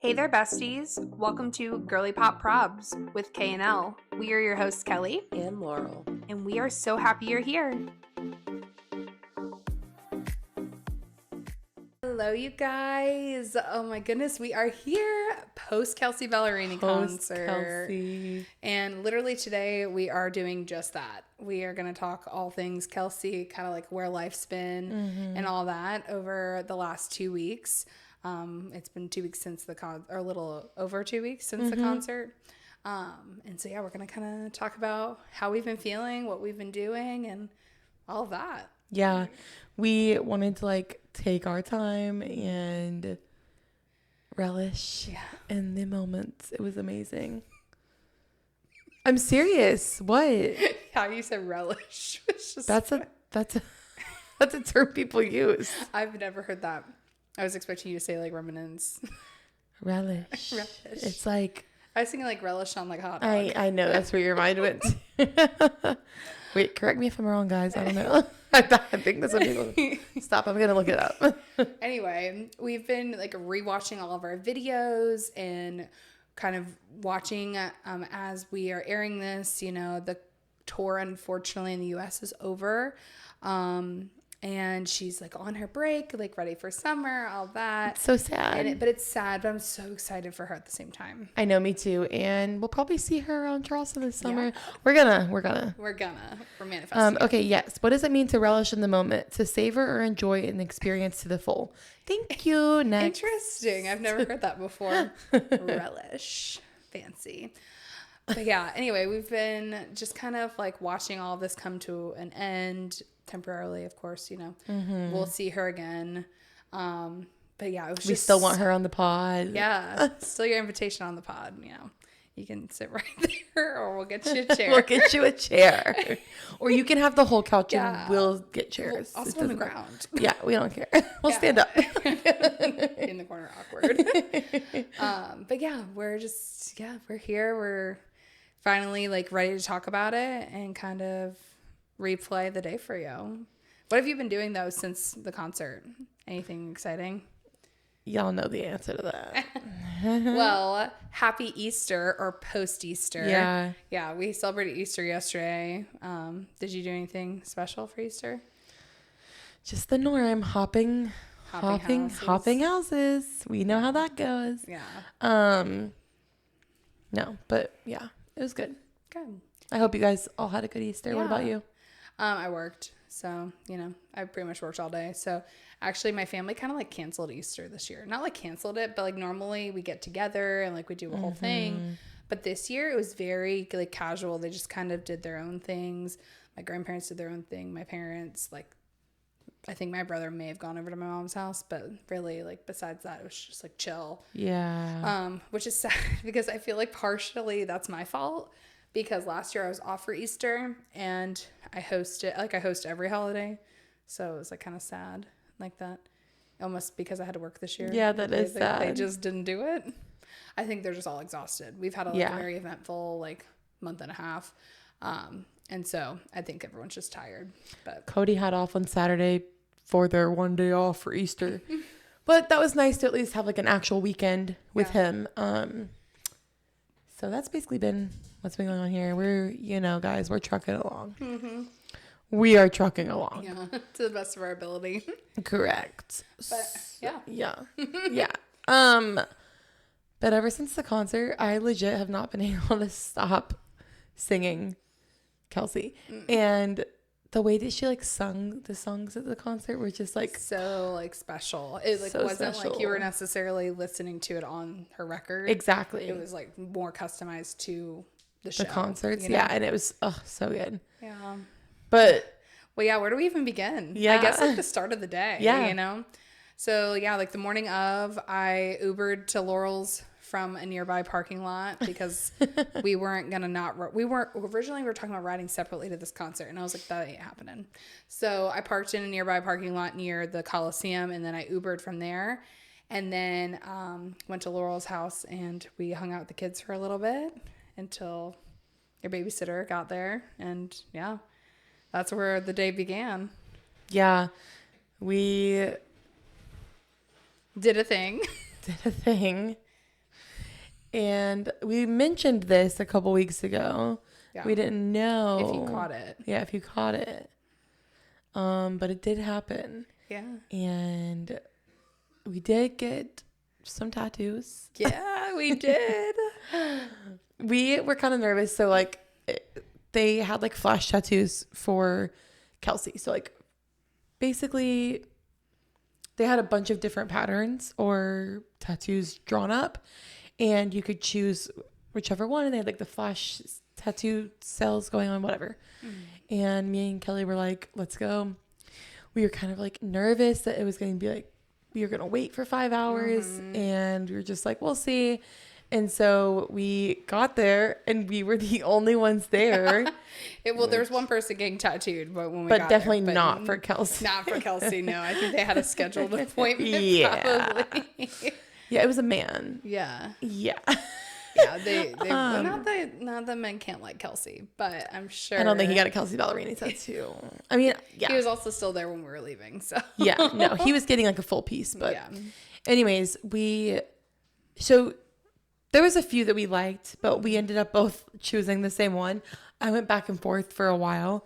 Hey there, besties. Welcome to Girly Pop Probs with K and L. We are your hosts, Kelly and Laurel. and we are so happy you're here. Hello, you guys. Oh my goodness, we are here post Kelsea Ballerini concert. Kelsea. And literally today we are doing just that. We are going to talk all things Kelsea, kind of like where life's been and all that over the last 2 weeks. It's been 2 weeks since the or a little over 2 weeks since the concert. And so, yeah, we're going to kind of talk about how we've been feeling, what we've been doing, and all of that. Yeah, we wanted to take our time and relish in the moments. It was amazing. I'm serious. What? How you said relish. That's a term people use. I've never heard that. I was expecting you to say like reminisce. Relish. Relish. It's like I was thinking like relish on like hot dog. I know that's where your mind went. Wait, correct me if I'm wrong, guys. I don't know. I think that's what people stop. I'm gonna look it up. Anyway, we've been like rewatching all of our videos and kind of watching as we are airing this. You know, the tour unfortunately in the U.S. is over. And she's like on her break, like ready for summer, all that. It's so sad. But it's sad, but I'm so excited for her at the same time. I know, me too. And we'll probably see her on Charleston this summer. Yeah. We're gonna. We're manifesting. Okay, yes. What does it mean to relish in the moment? To savor or enjoy an experience to the full. Thank you. Next. Interesting. I've never heard that before. Relish. Fancy. But yeah, anyway, we've been just kind of like watching all of this come to an end temporarily, of course, you know. We'll see her again. But yeah, we still want her on the pod. Yeah. Still your invitation on the pod, you know. You can sit right there or we'll get you a chair. We'll get you a chair. Or you can have the whole couch and we'll get chairs. I'll sit on the ground. Yeah, we don't care. We'll stand up. In the corner, awkward. But yeah, we're here. We're finally like ready to talk about it and kind of replay the day for you. What have you been doing though since the concert? Anything exciting? Y'all know the answer to that. Well, happy Easter or post-Easter. Yeah. Yeah, we celebrated Easter yesterday. Did you do anything special for Easter? Just the norm. Hopping houses. We know how that goes. Yeah. No, but yeah, it was good. Good. I hope you guys all had a good Easter. Yeah. What about you? I worked. So, you know, I pretty much worked all day. So actually my family kind of like canceled Easter this year. Not like canceled it, but like normally we get together and like we do a whole thing. But this year it was very like casual. They just kind of did their own things. My grandparents did their own thing. My parents, like, I think my brother may have gone over to my mom's house, but really like besides that, it was just like chill. Yeah. Which is sad because I feel like partially that's my fault. Because last year I was off for Easter and I host every holiday. So it was like kind of sad like that. Almost because I had to work this year. Yeah, that is sad. They just didn't do it. I think they're just all exhausted. We've had a very eventful like month and a half. And so I think everyone's just tired. But Cody had off on Saturday for their one day off for Easter. But that was nice to at least have like an actual weekend with him. So that's basically been what's been going on here. We're, guys, we're trucking along. We are trucking along. Yeah, to the best of our ability. Correct. But yeah. Yeah. But ever since the concert, I legit have not been able to stop singing Kelsea. And the way that she like sung the songs at the concert were just like so like special. It like wasn't like you were necessarily listening to it on her record. Exactly. It was like more customized to the show. The concerts, you know? yeah, and it was so good. Yeah. But well, yeah, where do we even begin? Yeah. I guess like the start of the day. Yeah. You know? So yeah, like the morning of, I Ubered to Laurel's from a nearby parking lot because we weren't gonna we were talking about riding separately to this concert, and I was like, that ain't happening. So I parked in a nearby parking lot near the Coliseum, and then I Ubered from there, and then went to Laurel's house, and we hung out with the kids for a little bit until your babysitter got there, and yeah, that's where the day began. Yeah, we did a thing. And we mentioned this a couple weeks ago. Yeah. We didn't know. If you caught it. Yeah, if you caught it. But it did happen. Yeah. And we did get some tattoos. Yeah, we did. We were kind of nervous. So, like, they had, like, flash tattoos for Kelsey. So, like, basically, they had a bunch of different patterns or tattoos drawn up. And you could choose whichever one. And they had, like, the flash tattoo cells going on, whatever. And me and Kelly were like, let's go. We were kind of, like, nervous that it was going to be, like, we were going to wait for 5 hours. And we were just like, we'll see. And so we got there, and we were the only ones there. Well, there was one person getting tattooed, but when we got definitely there, not for Kelsey. Not for Kelsey, no. I think they had a scheduled appointment, Yeah. probably. Yeah, it was a man. Yeah. Yeah. Yeah, they not that men can't like Kelsey, but I'm sure. I don't think he got a Kelsea Ballerini tattoo. I mean, yeah. He was also still there when we were leaving, so. Yeah, no, he was getting like a full piece, but yeah. Anyways, so there was a few that we liked, but we ended up both choosing the same one. I went back and forth for a while,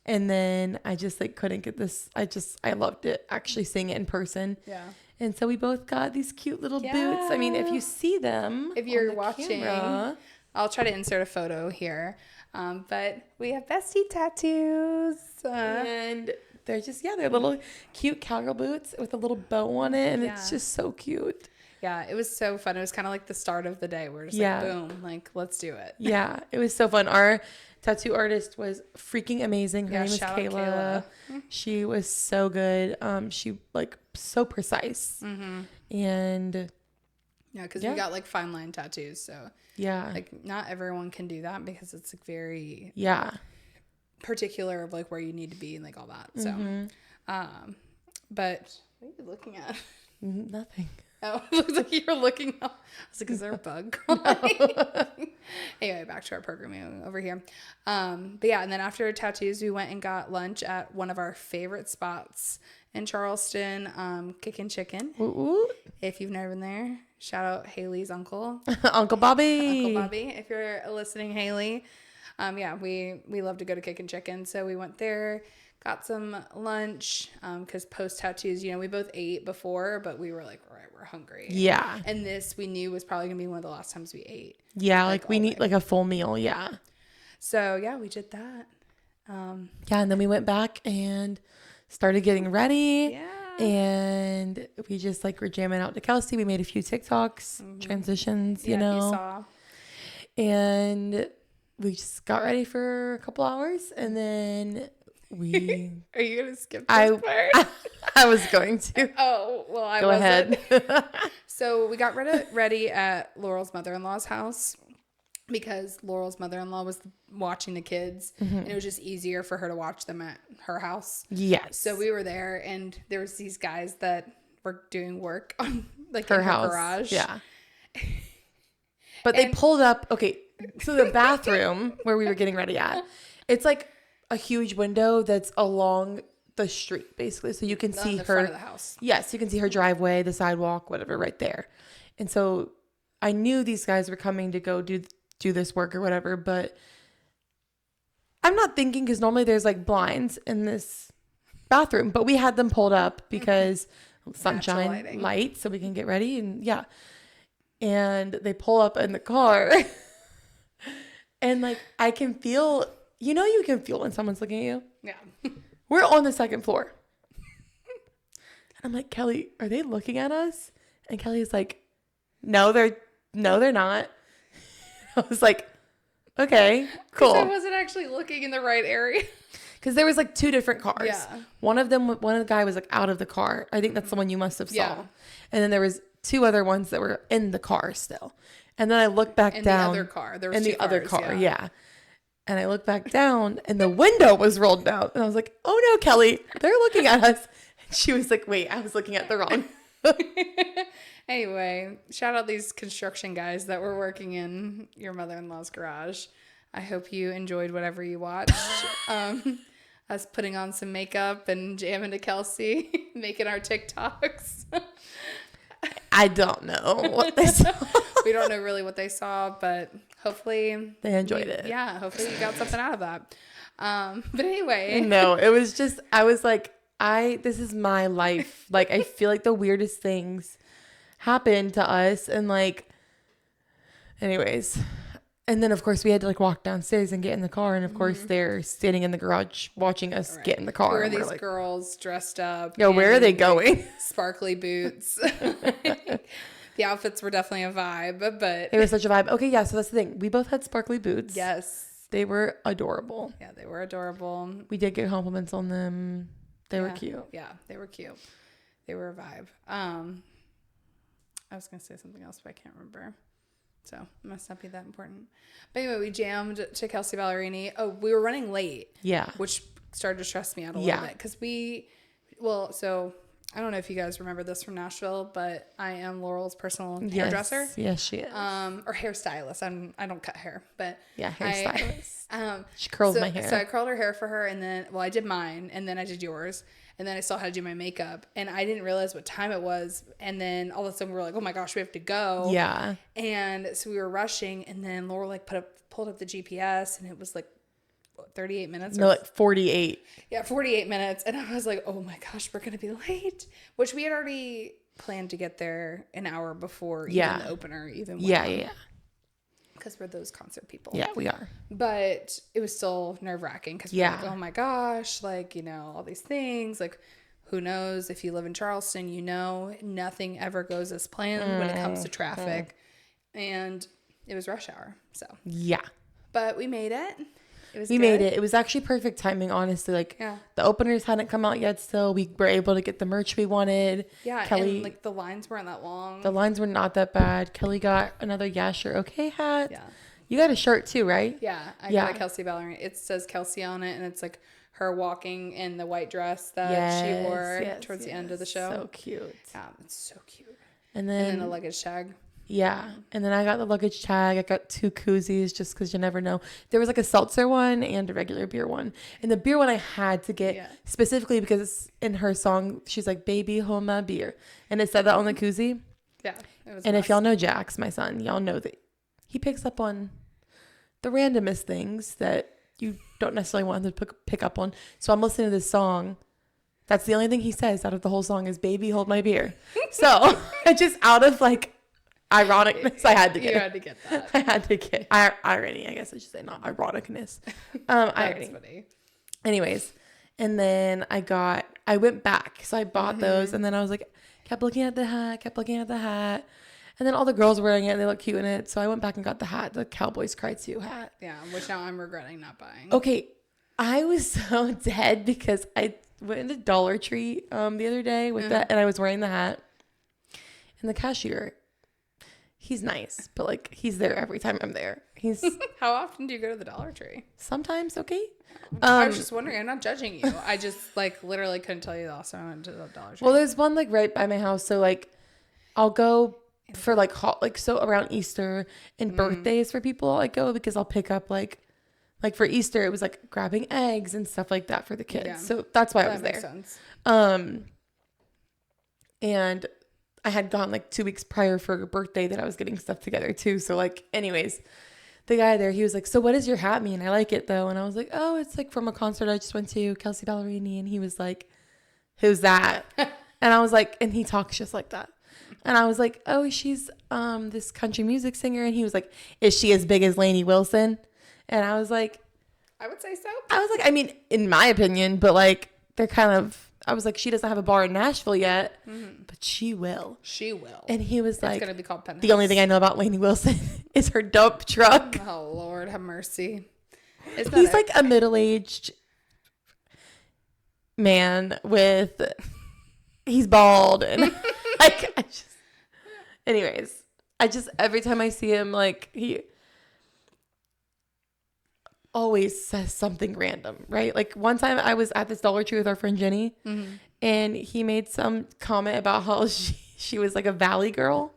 and then I just like couldn't get this. I loved it, actually seeing it in person. Yeah. And so we both got these cute little boots. I mean, if you see them, if you're on the watching, camera, I'll try to insert a photo here. But we have bestie tattoos. and they're just, they're little cute cowgirl boots with a little bow on it. And it's just so cute. Yeah, it was so fun. It was kind of like the start of the day. We're just like, boom, like, let's do it. Yeah, it was so fun. Our tattoo artist was freaking amazing. Her name is shout out Kayla. She was so good. She like so precise. And yeah, because we got like fine line tattoos. So like not everyone can do that because it's like very particular of like where you need to be and like all that. So, but what are you looking at? Nothing. Oh, it looks like you're looking up. I was like, is there a bug crawling? Anyway, back to our programming over here. But yeah, and then after tattoos, we went and got lunch at one of our favorite spots in Charleston, Kickin' Chicken. Ooh. If you've never been there, shout out Haley's uncle. Uncle Bobby. Uncle Bobby, if you're listening, Haley. Yeah, we love to go to Kickin' Chicken. So we went there. Got some lunch because post tattoos, we both ate before, but we were like, all right, we're hungry. Yeah. And this we knew was probably going to be one of the last times we ate. Yeah, like we need like a full meal. Yeah. So, yeah, we did that. And then we went back and started getting ready. Yeah. And we just like were jamming out to Kelsey. We made a few TikToks, transitions, you know. You saw. And we just got ready for a couple hours, and then Are you gonna skip this part? I was going to. Oh, well, I Go wasn't. ahead. So we got ready at Laurel's mother-in-law's house because Laurel's mother-in-law was watching the kids, and it was just easier for her to watch them at her house. Yes. So we were there, and there was these guys that were doing work on like her in her house. garage. Yeah. But they pulled up. Okay, so the bathroom where we were getting ready at, it's like a huge window that's along the street, basically. So you can see her front of the house. Yes, you can see her driveway, the sidewalk, whatever, right there. And so I knew these guys were coming to go do this work or whatever, but I'm not thinking because normally there's like blinds in this bathroom, but we had them pulled up because sunshine, light, so we can get ready and And they pull up in the car, and like I can feel. You can feel when someone's looking at you. Yeah. We're on the second floor. And I'm like, Kelly, are they looking at us? And Kelly is like, no, they're not. I was like, okay, cool. I wasn't actually looking in the right area. Because there was like two different cars. Yeah. One of the guy was like out of the car. I think that's the one you must have saw. Yeah. And then there was two other ones that were in the car still. And then I looked back down. In the other car. There was in two the other cars, car, yeah. And I looked back down, and the window was rolled down. And I was like, oh, no, Kelly, they're looking at us. And she was like, wait, I was looking at the wrong. Anyway, shout out these construction guys that were working in your mother-in-law's garage. I hope you enjoyed whatever you watched. Us putting on some makeup and jamming to Kelsey, making our TikToks. I don't know what they saw. We don't know really what they saw, but hopefully They enjoyed it. Yeah, hopefully you got something out of that. But anyway. No, it was just, I was like, this is my life. Like, I feel like the weirdest things happen to us. And like, anyways. And then, of course, we had to like walk downstairs and get in the car. And of course, they're standing in the garage watching us get in the car. Where are these girls dressed up? Yeah, where are they going? Sparkly boots. The outfits were definitely a vibe, but It was such a vibe. Okay, yeah, so that's the thing. We both had sparkly boots. yes. They were adorable. Yeah, they were adorable. We did get compliments on them. They were cute. Yeah, they were cute. They were a vibe. I was going to say something else, but I can't remember. So it must not be that important. But anyway, we jammed to Kelsea Ballerini. Oh, we were running late. Yeah. Which started to stress me out a little bit. Because so I don't know if you guys remember this from Nashville, but I am Laurel's personal hairdresser. Yes, she is. Or hairstylist. I don't cut hair, but yeah, hairstylist. She curls my hair. So I curled her hair for her, and then I did mine, and then I did yours, and then I still had to do my makeup, and I didn't realize what time it was, and then all of a sudden we were like, oh my gosh, we have to go. Yeah. And so we were rushing, and then Laurel like pulled up the GPS, and it was like 38 minutes. No, like 48. Yeah, 48 minutes. And I was like, oh my gosh, we're going to be late. Which we had already planned to get there an hour before even the opener even went on. Yeah. Because we're those concert people. Yeah, we are. But it was still nerve-wracking because we're like, oh my gosh, like, all these things. Like, who knows? If you live in Charleston, nothing ever goes as planned when it comes to traffic. And it was rush hour. So. Yeah. But we made it. We made it. It was actually perfect timing, honestly. Like, the openers hadn't come out yet still. We were able to get the merch we wanted. Yeah, Kelly, and like the lines weren't that long. The lines were not that bad. Kelly got another You're Okay hat. Yeah. You got a shirt too, right? Yeah, I got a Kelsea Ballerini. It says Kelsea on it, and it's like her walking in the white dress that she wore towards the end of the show. So cute. Yeah, it's so cute. And then a luggage tag. Yeah. And then I got the luggage tag. I got 2 koozies just because you never know. There was like a seltzer one and a regular beer one. And the beer one I had to get specifically because in her song, she's like, baby, hold my beer. And it said that on the koozie. Yeah. It was and if y'all know Jax, my son, y'all know that he picks up on the randomest things that you don't necessarily want him to pick up on. So I'm listening to this song. That's the only thing he says out of the whole song is, baby, hold my beer. So just out of like, ironicness, I had to get. You had to get that. I had to get irony. I guess I should say, not ironicness. Irony. Funny. Anyways, and then I went back, so I bought those, and then I was like, kept looking at the hat, and then all the girls were wearing it, and they look cute in it, so I went back and got the hat, the Cowboys Cry 2 hat. Yeah, which now I'm regretting not buying. Okay, I was so dead because I went into Dollar Tree the other day with that, and I was wearing the hat, and the cashier. He's nice, but like he's there every time I'm there. He's How often do you go to the Dollar Tree? sometimes okay. I was just wondering. I'm not judging you. I just like literally couldn't tell you the last time I went to the Dollar Tree. Well, there's one like right by my house, so like I'll go for like so around Easter and birthdays for people. I go because I'll pick up like for Easter it was like grabbing eggs and stuff like that for the kids. Yeah. So that's why I was makes there. Sense. And I had gone like 2 weeks prior for a birthday that I was getting stuff together too. So like, anyways, the guy there, he was like, so what does your hat mean? I like it though. And I was like, oh, it's like from a concert I just went to, Kelsea Ballerini. And he was like, who's that? And I was like, and he talks just like that. And I was like, oh, she's this country music singer. And he was like, is she as big as Lainey Wilson? And I was like, I would say so. I was like, I mean, in my opinion, but like they're kind of, I was like, she doesn't have a bar in Nashville yet, but she will. She will. And he was like, it's going to be called Penthouse. The only thing I know about Lainey Wilson is her dump truck. Oh, Lord, have mercy. He's like a middle-aged man he's bald. And like, anyways, every time I see him, like, he always says something random, right? Like one time I was at this Dollar Tree with our friend Jenny, and he made some comment about how she was like a Valley girl,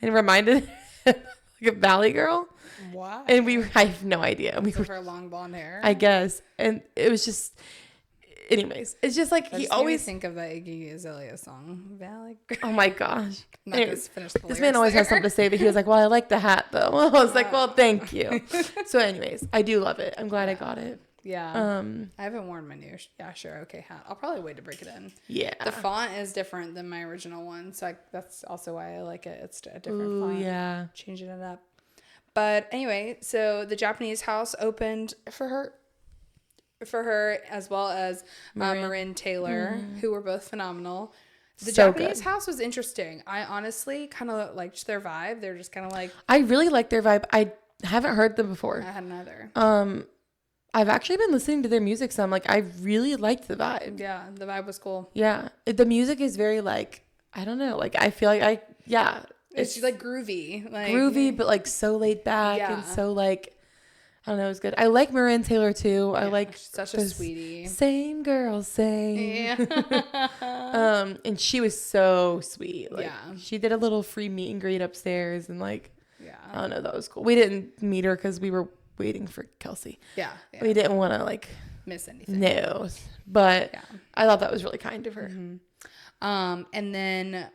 and it reminded him like a Valley girl. Why? And I have no idea. Because of her long blonde hair. I guess, and it was just anyways, it's just like he always think of the Iggy Azalea song, Valley. Oh my gosh. Anyways, this man always has something to say, but he was like, well, I like the hat though. I was like, well, thank you. So anyways, I do love it. I'm glad I got it. Yeah. I haven't worn my new Yeah Sure Okay hat. I'll probably wait to break it in. Yeah. The font is different than my original one, so that's also why I like it. It's a different font. Yeah. Changing it up. But anyway, so the Japanese house opened for her as well as Marin Taylor, who were both phenomenal. The Japanese house was interesting. I honestly kind of liked their vibe. They're just kind of like... I really like their vibe. I haven't heard them before. I hadn't either. I've actually been listening to their music some. Like, I really liked the vibe. Yeah, the vibe was cool. Yeah. The music is very, like, I don't know. Like, I feel like It's like groovy. Groovy, but, like, so laid back and so, like... I don't know, it was good. I like Marin Taylor too. I like such a sweetie. Same girl, same. Yeah. And she was so sweet. Like, yeah. She did a little free meet and greet upstairs, and like, yeah. I don't know, that was cool. We didn't meet her because we were waiting for Kelsey. Yeah. We didn't want to like miss anything. No, but I thought that was really kind of her. Mm-hmm. And then.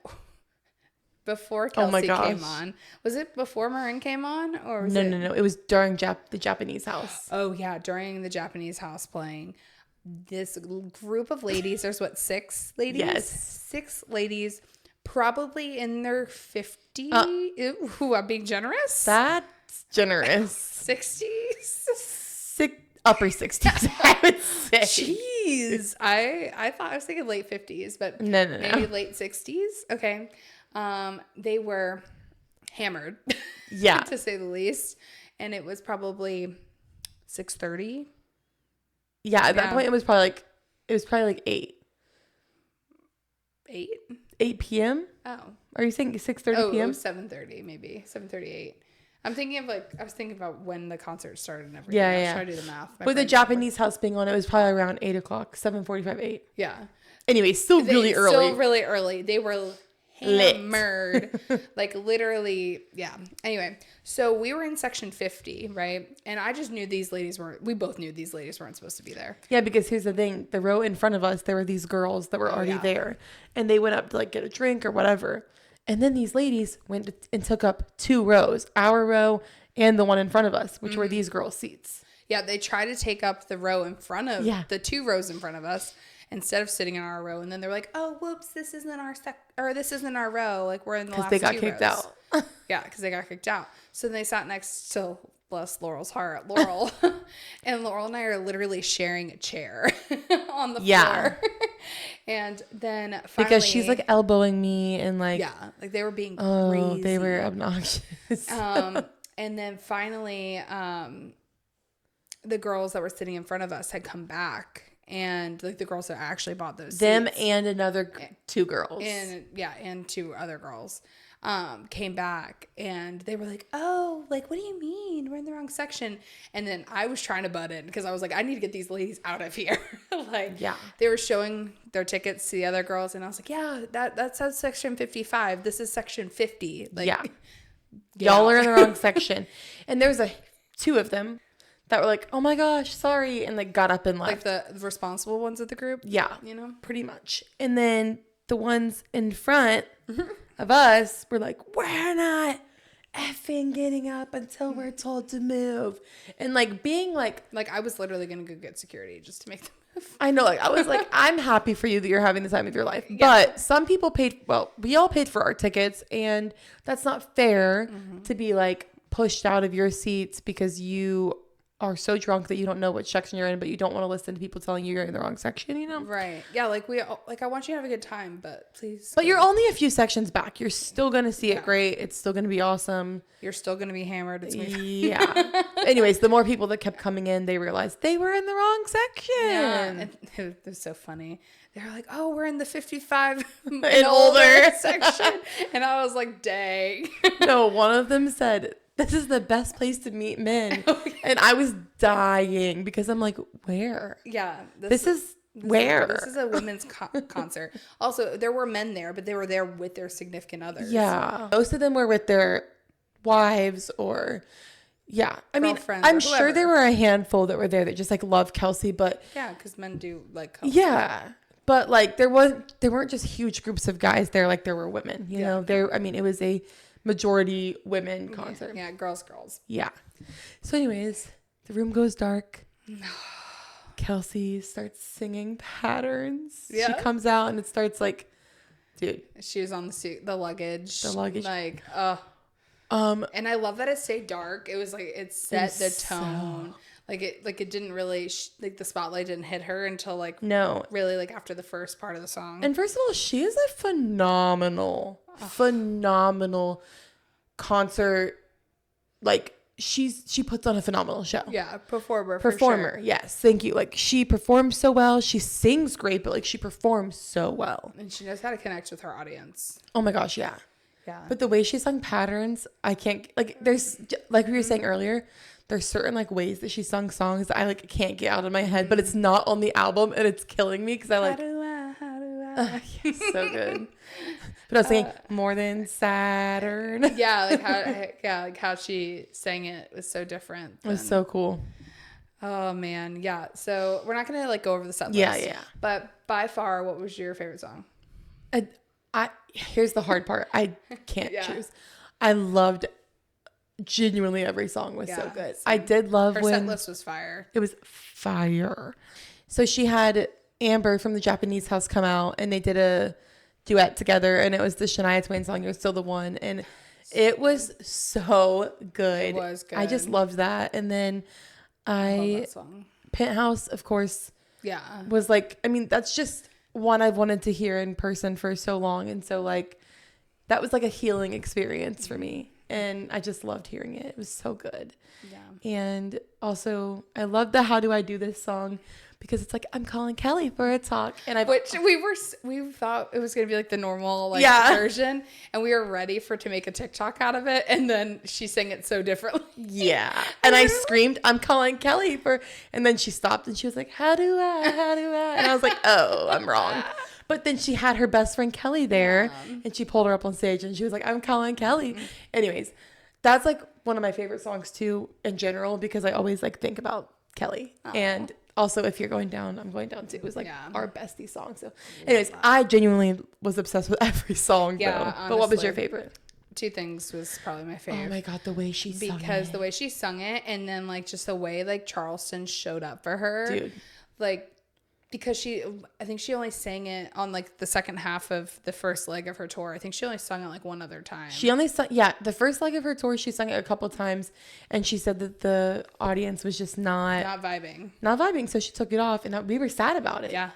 Before Kelsey came on. Was it before Marin came on? Or was No. It was during the Japanese house. Oh, yeah. During the Japanese house playing. This group of ladies, there's what, 6 ladies? Yes. 6 ladies, probably in their 50s. Ooh, I'm being generous. That's generous. 60s? Upper 60s, I would say. Jeez. I thought I was thinking late 50s, but no. Maybe late 60s. Okay. They were hammered, yeah, to say the least, and it was probably 6:30. Yeah, at that point it was probably like 8 p.m. Oh, are you saying 6:30 p.m.? It was 7:30, maybe 7:38. I was thinking about when the concert started and everything. Yeah. I was trying to do the math. With the Japanese house being on, it was probably around 8 o'clock, 7:45, 8. Yeah. Anyway, still really early. They were hammered. Like literally, yeah. Anyway, so we were in section 50, right? And I just knew we both knew these ladies weren't supposed to be there. Yeah, because here's the thing. The row in front of us, there were these girls that were already there. And they went up to like get a drink or whatever. And then these ladies went and took up 2 rows, our row and the one in front of us, which were these girls' seats. Yeah, they tried to take up the row in front of the 2 rows in front of us. Instead of sitting in our row, and then they're like, "Oh, whoops, this isn't our row. Like we're in the last 2 rows." Because they got kicked out. Yeah, because they got kicked out. So they sat next to, bless Laurel's heart, Laurel, and Laurel and I are literally sharing a chair on the floor. And then finally, because she's like elbowing me and like like they were being crazy. They were obnoxious. And then finally, the girls that were sitting in front of us had come back. And like the girls that actually bought those them seats, and another 2 girls and 2 other girls came back, and they were like, "Oh, like what do you mean we're in the wrong section?" And then I was trying to butt in because I was like, I need to get these ladies out of here. They were showing their tickets to the other girls, and I was like, yeah, that says section 55. This is section 50. Like, y'all are in the wrong section. And there was 2 of them that were like, "Oh my gosh, sorry," and like got up and left. Like the responsible ones of the group? Yeah. Pretty much. And then the ones in front of us were like, "We're not effing getting up until we're told to move." And like being like I was literally going to go get security just to make them move. I know, like I was like, I'm happy for you that you're having the time of your life. Yeah. But some people we all paid for our tickets, and that's not fair to be like pushed out of your seats because you are so drunk that you don't know which section you're in, but you don't want to listen to people telling you you're in the wrong section, Right. Yeah, I want you to have a good time, but please. But you're only a few sections back. You're still going to see it great. It's still going to be awesome. You're still going to be hammered. It's yeah. Anyways, the more people that kept coming in, they realized they were in the wrong section. Yeah. It was so funny. They were like, "Oh, we're in the 55 and older section." And I was like, dang. No, one of them said, "This is the best place to meet men." And I was dying because I'm like, where? Yeah. This is where? This is a women's concert. Also, there were men there, but they were there with their significant others. Yeah. Most of them were with their wives or Yeah. I mean, girlfriends I'm or sure whoever. there were a handful that were there that just like love Kelsea, but Yeah, because men do like Kelsea. yeah. But like there weren't just huge groups of guys there like there were women, you know. I mean, it was a majority women concert. Yeah, girls. Yeah. So anyways, the room goes dark. Kelsea starts singing Patterns. Yeah. She comes out and it starts like, dude. She was on the luggage. The luggage. Like, and I love that it stayed dark. It was like it set the tone. Like it didn't really like the spotlight didn't hit her until like really like after the first part of the song. And first of all, she is a phenomenal concert. Like she puts on a phenomenal show. Yeah, performer. Sure. Yes, thank you. Like she performs so well. She sings great, but like she performs so well. And she knows how to connect with her audience. Oh my gosh, yeah. Yeah. But the way she sung Patterns, I can't like. There's like we were saying earlier. There's certain like ways that she sung songs that I like can't get out of my head, but it's not on the album and it's killing me because I like. How do I? Yes, so good. But I was singing More Than Saturn. Yeah, like how she sang it was so different. It was so cool. Oh man, yeah. So we're not gonna like go over the set list. Yeah. But by far, what was your favorite song? I here's the hard part. I can't choose. I loved genuinely every song was so good. I did love her when set list was fire. It was fire. So she had Amber from the Japanese house come out and they did a duet together and it was the Shania Twain song You're Still the One and it was so good. It was good. I just loved that. And then I love that song. Penthouse, of course, Yeah. was like, I mean, that's just one I've wanted to hear in person for so long. And so like that was like a healing experience for me. And I just loved hearing it. It was so good. Yeah. And also I love the How Do I Do This song because it's like, I'm calling Kelly for a talk. And Which we thought it was going to be like the normal version. And we were ready to make a TikTok out of it. And then she sang it so differently. Yeah. And I screamed, I'm calling Kelly for, and then she stopped and she was like, how do I? And I was like, oh, I'm wrong. But then she had her best friend Kelly there and she pulled her up on stage and she was like, I'm calling Kelly. Anyways, that's like one of my favorite songs too in general because I always like think about Kelly. And also If You're Going Down, I'm Going Down too. It was like our bestie song. So anyways, I genuinely was obsessed with every song though. Honestly. But what was your favorite? Two Things was probably my favorite. Oh my God, the way she sung it. Because the way she sung it and then like just the way like Charleston showed up for her. Dude. Like because I think she only sang it on like the second half of the first leg of her tour. I think she only sung it like one other time. She only sung, the first leg of her tour, she sung it a couple times. And she said that the audience was just not vibing. So she took it off and we were sad about it. Yeah.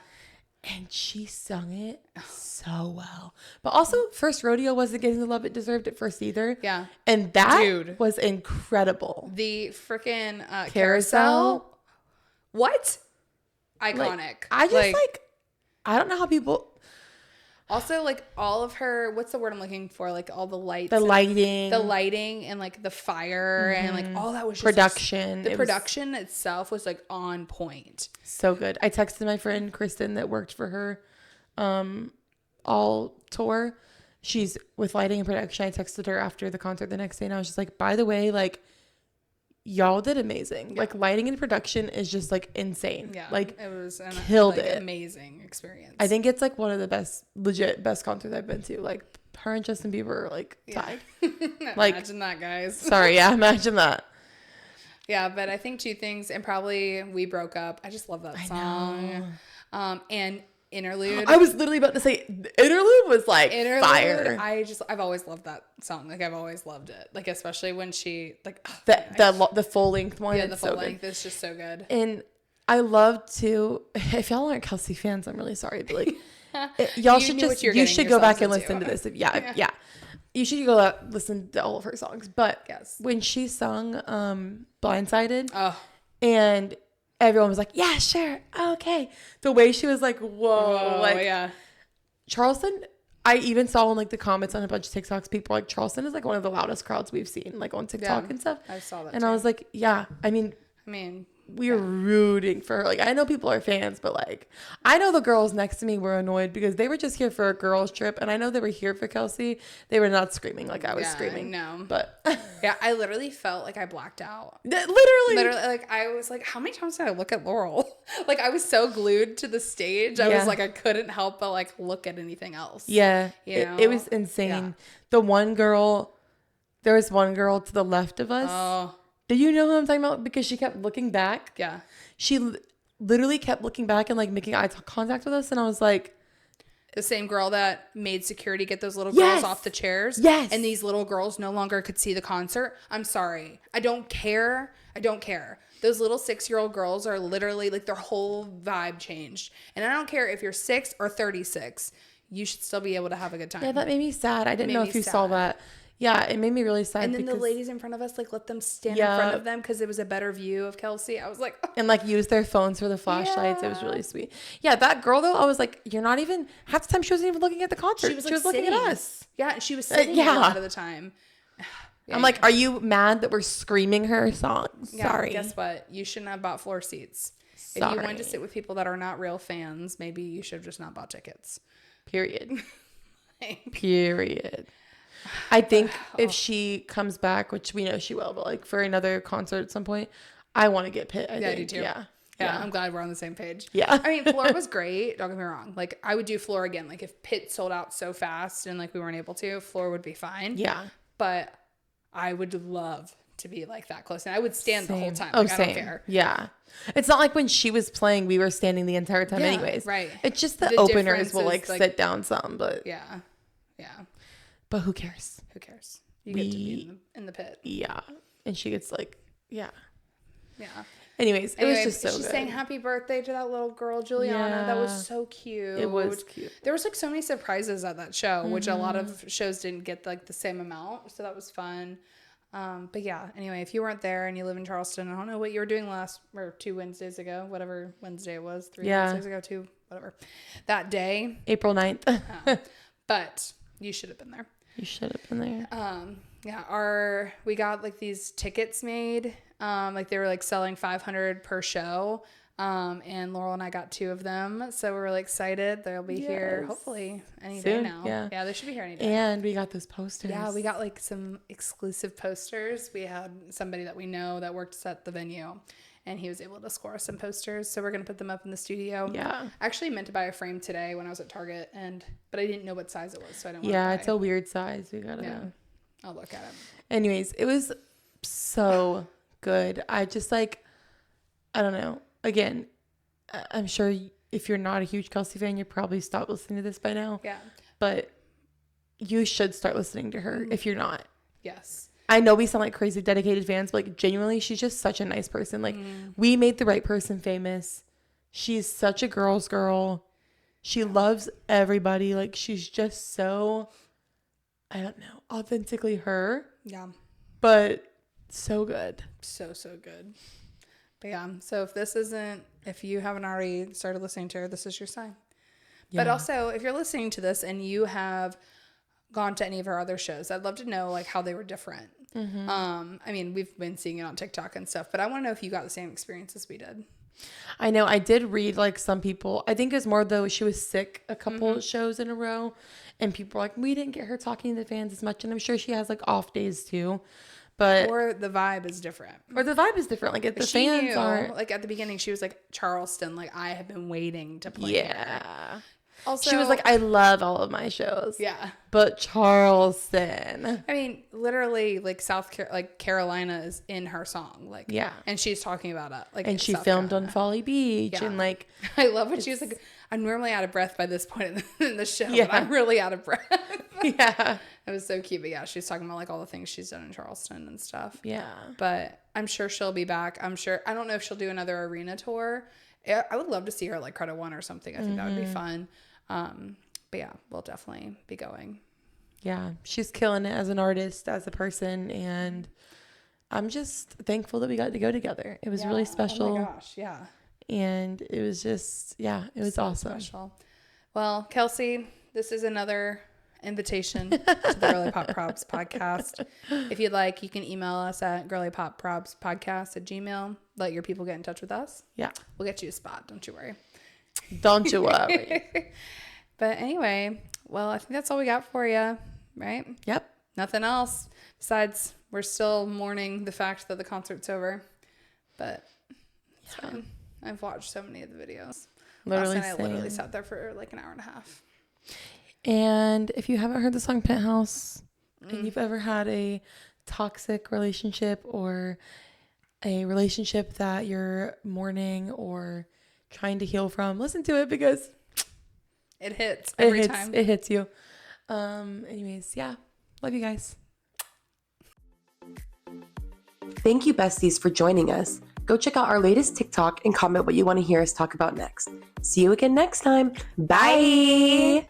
And she sung it so well. But also, First Rodeo wasn't getting the love it deserved at first either. Yeah. And that was incredible. The freaking Carousel. What? Iconic. Like, I just I don't know how people. Also, like all of her, what's the word I'm looking for? Like all the lights, the lighting, and like the fire and like all that was just production. The production itself was like on point. So good. I texted my friend Kristen that worked for her, all tour. She's with lighting and production. I texted her after the concert the next day and I was just like, by the way, like, y'all did amazing. Like lighting and production is just like insane. Yeah, like it was killed it. Amazing experience. I think it's like one of the best concerts I've been to. Like her and Justin Bieber are like tied. Like imagine that, guys. Sorry, imagine that. Yeah, but I think Two Things and probably We Broke Up. I just love that song. And Interlude. I was literally about to say Interlude was like fire. I've always loved that song. Like I've always loved it. Like especially when she like the full length one. Yeah, the full length is just so good. And I love to. If y'all aren't Kelsea fans, I'm really sorry, but like y'all should you should go back and listen to this. Yeah. You should go listen to all of her songs. But when she sung Blindsided, and everyone was like, yeah, sure. Okay. The way she was like, whoa. Charleston, I even saw in like the comments on a bunch of TikToks, people like, Charleston is like one of the loudest crowds we've seen like on TikTok and stuff. I saw that and too. I was like, yeah, I mean, we were rooting for her. Like, I know people are fans, but like, I know the girls next to me were annoyed because they were just here for a girls trip, and I know they were here for Kelsey. They were not screaming like I was screaming. No, but yeah, I literally felt like I blacked out. Literally, like I was like, how many times did I look at Laurel? Like, I was so glued to the stage. I was like, I couldn't help but like look at anything else. Yeah, you know? It was insane. The one girl, there was one girl to the left of us. Oh. Do you know who I'm talking about? Because she kept looking back. Yeah. She literally kept looking back and like making eye contact with us. And I was like, the same girl that made security get those little girls off the chairs. Yes. And these little girls no longer could see the concert. I'm sorry. I don't care. Those little 6-year-old girls are literally like their whole vibe changed. And I don't care if you're 6 or 36. You should still be able to have a good time. Yeah, that made me sad. I didn't know if you saw that. Yeah, it made me really sad. And then the ladies in front of us, like, let them stand in front of them because it was a better view of Kelsey. I was like, oh. And like use their phones for the flashlights. It was really sweet. Yeah, that girl though, I was like, you're not even, half the time she wasn't even looking at the concert. She was looking at us. Yeah, she was sitting a lot of the time. I'm like, are you mad that we're screaming her songs? Yeah, Sorry. Guess what? You shouldn't have bought floor seats. If you wanted to sit with people that are not real fans, maybe you should have just not bought tickets. Period. Period. I think if she comes back, which we know she will, but like for another concert at some point, I want to get Pitt. I think. I do too. Yeah. I'm glad we're on the same page. Yeah. I mean, Floor was great. Don't get me wrong. Like, I would do Floor again. Like, if Pitt sold out so fast and like we weren't able to, Floor would be fine. Yeah. But I would love to be like that close. And I would stand the whole time. I don't care. Yeah. It's not like when she was playing, we were standing the entire time anyways. Right. It's just the openers will like sit down some, but. Yeah. But who cares? Who cares? You get to be in the pit. Yeah. And she gets like, yeah. Anyways, it was just so she's good. saying happy birthday to that little girl, Juliana. Yeah. That was so cute. It was cute. There was like so many surprises at that show, which a lot of shows didn't get like the same amount. So that was fun. But yeah, anyway, if you weren't there and you live in Charleston, I don't know what you were doing last or 2 Wednesdays ago, whatever Wednesday it was, 3 Wednesdays ago, 2, whatever. That day. April 9th. But you should have been there. You should have been there. We got like these tickets made. Like they were like selling $500 per show. And Laurel and I got 2 of them. So we're really excited. They'll be here hopefully any day now. Yeah, they should be here any day. And we got those posters. Yeah, we got like some exclusive posters. We had somebody that we know that works at the venue. And he was able to score us some posters. So we're going to put them up in the studio. Yeah. I actually meant to buy a frame today when I was at Target. But I didn't know what size it was. So I didn't want to buy. It's a weird size. We got to know. I'll look at it. Anyways, it was so good. I just like, I don't know. Again, I'm sure if you're not a huge Kelsey fan, you probably stopped listening to this by now. Yeah. But you should start listening to her if you're not. Yes. I know we sound like crazy dedicated fans, but like genuinely, she's just such a nice person. Like we made the right person famous. She's such a girl's girl. She loves everybody. Like she's just so, I don't know, authentically her. Yeah. But so good. So good. But yeah, so if you haven't already started listening to her, this is your sign. Yeah. But also, if you're listening to this and you have gone to any of her other shows, I'd love to know like how they were different. I mean, we've been seeing it on TikTok and stuff, but I want to know if you got the same experience as we did. I know I did read like some people, I think it was more though she was sick a couple shows in a row and people were like, we didn't get her talking to the fans as much. And I'm sure she has like off days too. Or the vibe is different. Like if the fans aren't. Like at the beginning, she was like, Charleston, like I have been waiting to play. Yeah. Also, she was like, I love all of my shows. Yeah. But Charleston. I mean, literally, like Carolina is in her song. Like, yeah. And she's talking about it. Like, and she filmed on Folly Beach. Yeah. And like, I love when she was like, I'm normally out of breath by this point in the show, but I'm really out of breath. Yeah. It was so cute. But yeah, she's talking about like all the things she's done in Charleston and stuff. Yeah. But I'm sure she'll be back. I don't know if she'll do another arena tour. I would love to see her like Credit One or something. I think that would be fun. But yeah, we'll definitely be going. Yeah, she's killing it as an artist, as a person, and I'm just thankful that we got to go together. It was really special. Oh my gosh, yeah. And it was just, it was so awesome. Special. Well, Kelsey, this is another invitation to the Girly Pop Probs podcast. If you'd like, you can email us at girlypoppropspodcast@gmail.com. let your people get in touch with us. Yeah. We'll get you a spot. Don't you worry. Don't you worry. But anyway, well, I think that's all we got for you, right? Yep. Nothing else besides we're still mourning the fact that the concert's over. But it's fine. I've watched so many of the videos. Literally, Last night I literally sat there for like an hour and a half. And if you haven't heard the song Penthouse and you've ever had a toxic relationship or a relationship that you're mourning or trying to heal from, listen to it because it hits every time. It hits you. Anyways, yeah. Love you guys. Thank you, besties, for joining us. Go check out our latest TikTok and comment what you want to hear us talk about next. See you again next time. Bye.